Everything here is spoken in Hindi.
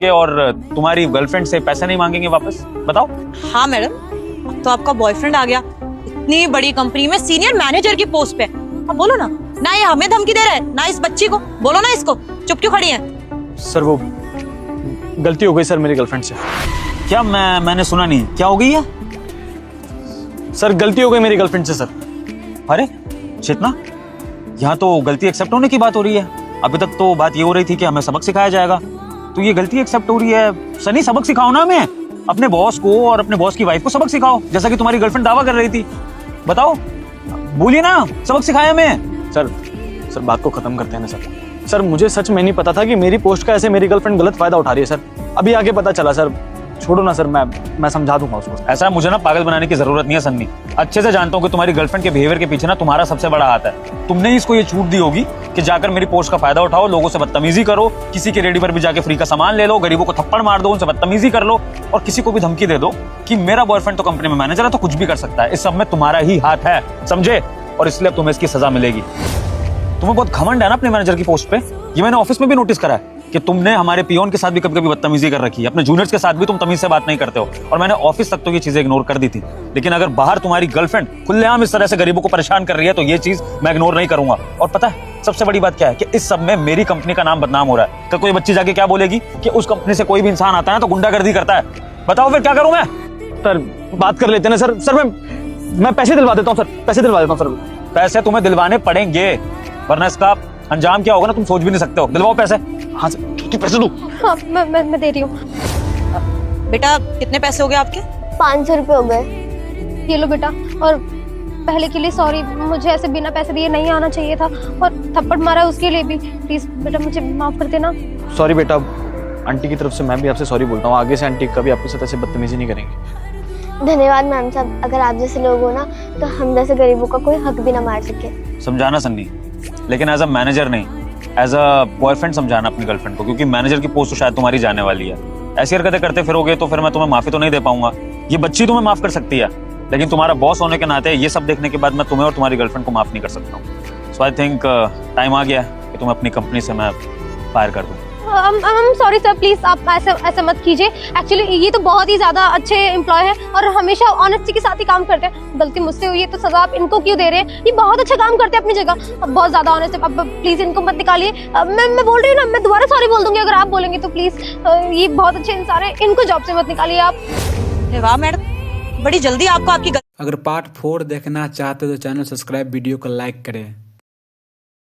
और तुम्हारी गर्लफ्रेंड से पैसे नहीं मांगेंगे वापस? बताओ। हाँ मैडम, अब तो आपका बॉयफ्रेंड आ गया, इतनी बड़ी कंपनी में सीनियर मैनेजर की पोस्ट पे। अब बोलो ना ये हमें धमकी दे रहा है ना इस बच्ची को, बोलो ना इसको, चुप क्यों खड़ी है? सर वो गलती हो गई सर मेरी गर्लफ्रेंड से। क्या? मैंने सुना नहीं, क्या हो गई है? सर गलती हो गई मेरी गर्लफ्रेंड से सर। अरे चेतना, यहाँ तो गलती एक्सेप्ट होने की बात हो रही है। अभी तक तो बात ये हो रही थी कि हमें सबक सिखाया जाएगा, तो ये गलती एक्सेप्ट हो रही है। सनी, सबक सिखाओ ना हमें, अपने बॉस को और अपने बॉस की वाइफ को सबक सिखाओ, जैसा कि तुम्हारी गर्लफ्रेंड दावा कर रही थी। बताओ, बोलिए ना, सबक सिखाया हमें। सर बात को खत्म करते हैं ना सर। मुझे सच में नहीं पता था कि मेरी पोस्ट का ऐसे मेरी गर्लफ्रेंड गलत फायदा उठा रही है सर। अभी आगे पता चला सर। छोड़ो ना सर, मैं समझा दूंगा उसको। ऐसा मुझे ना पागल बनाने की जरूरत नहीं है सन्नी। अच्छे से जानता हूँ कि तुम्हारी गर्लफ्रेंड के बिहेवियर के पीछे ना तुम्हारा सबसे बड़ा हाथ है। तुमने इसको ये छूट दी होगी कि जाकर मेरी पोस्ट का फायदा उठाओ, लोगों से बदतमीजी करो, किसी के रेडी पर भी जाके फ्री का सामान ले लो, गरीबों को थप्पड़ मार दो, उनसे बदतमीजी कर लो और किसी को भी धमकी दे दो कि मेरा बॉयफ्रेंड तो कंपनी में मैनेजर है तो कुछ भी कर सकता है। इस सब में तुम्हारा ही हाथ है, समझे? और इसलिए अब तुम्हें इसकी सजा मिलेगी। तुम्हें बहुत घमंड है ना अपने मैनेजर की पोस्ट पे। ये मैंने ऑफिस में भी नोटिस करा है कि तुमने हमारे पियोन के साथ भी कभी-कभी बदतमीजी कर रखी है, अपने जूनियर्स के साथ भी तुम तमीज से बात नहीं करते हो। और मैंने ऑफिस तक तो ये चीजें इग्नोर कर दी थी, लेकिन अगर बाहर तुम्हारी गर्लफ्रेंड खुलेआम इस तरह से गरीबों को परेशान कर रही है तो ये चीज मैं इग्नोर नहीं करूंगा। और पता है सबसे बड़ी बात क्या है कि इस सब में मेरी कंपनी का नाम बदनाम हो रहा है। तो कोई बच्ची जाके क्या बोलेगी कि उस कंपनी से कोई भी इंसान आता है तो गुंडागर्दी करता है। बताओ फिर क्या करूं मैं? सर बात कर लेते हैं ना सर मैं पैसे दिलवा देता हूँ सर, पैसे दिलवा देता हूँ सर। पैसे तुम्हें दिलवाने पड़ेंगे, वरना इसका अंजाम क्या होगा ना तुम सोच भी नहीं सकते हो। दिलवाओ पैसे। हाँ सर, पैसे दो। हाँ मैं दे रही हूँ। बेटा कितने पैसे हो गए आपके? 500 रुपये हो गए। ये लो बेटा, और पहले के लिए सॉरी, मुझे ऐसे बिना पैसे दिए नहीं आना चाहिए था, और थप्पड़ मारा उसके लिए भी। प्लीज बेटा मुझे माफ कर देना। सॉरी बेटा, आंटी की तरफ से मैं भी आपसे सॉरी बोलता हूँ। आगे से आंटी कभी आपके साथ ऐसे बदतमीजी नहीं करेंगे। धन्यवाद मैम साहब, अगर आप जैसे लोग हो ना तो हम जैसे गरीबों का कोई हक भी ना मार सके। समझाना सन्नी, लेकिन एज अ मैनेजर नहीं, एज अ बॉयफ्रेंड समझाना अपनी गर्लफ्रेंड को, क्योंकि मैनेजर की पोस्ट तो शायद तुम्हारी जाने वाली है। ऐसी हरकतें करते फिरोगे तो फिर मैं तुम्हें माफी तो नहीं दे पाऊंगा। ये बच्ची तुम्हें माफ कर सकती है, लेकिन तुम्हारा बॉस होने के नाते ये सब देखने के बाद मैं तुम्हें और तुम्हारी गर्लफ्रेंड को माफ नहीं कर सकता हूँ। सो आई थिंक टाइम आ गया कि तुम्हें अपनी कंपनी से मैं फायर कर दूँ। सॉरी सर, प्लीज आप ऐसे मत कीजिए। एक्चुअली ये तो बहुत ही ज्यादा अच्छे एम्प्लॉय हैं और हमेशा ऑनेस्टी के साथ ही काम करते हैं। गलती मुझसे हुई है तो सजा आप इनको क्यों दे रहे हैं? ये बहुत अच्छा काम करते हैं अपनी जगह, बहुत ज्यादा ऑनेस्ट है। अब प्लीज इनको मत निकालिए। मैं बोल रही हूँ ना, मैं दोबारा सॉरी बोल दूंगी अगर आप बोलेंगे तो। प्लीज ये बहुत अच्छे इंसान है, इनको जॉब से मत निकालिए आप। वाह मैडम, बड़ी जल्दी आपको आपकी अगर पार्ट 4 देखना चाहते हो तो चैनल सब्सक्राइब, वीडियो को लाइक करें।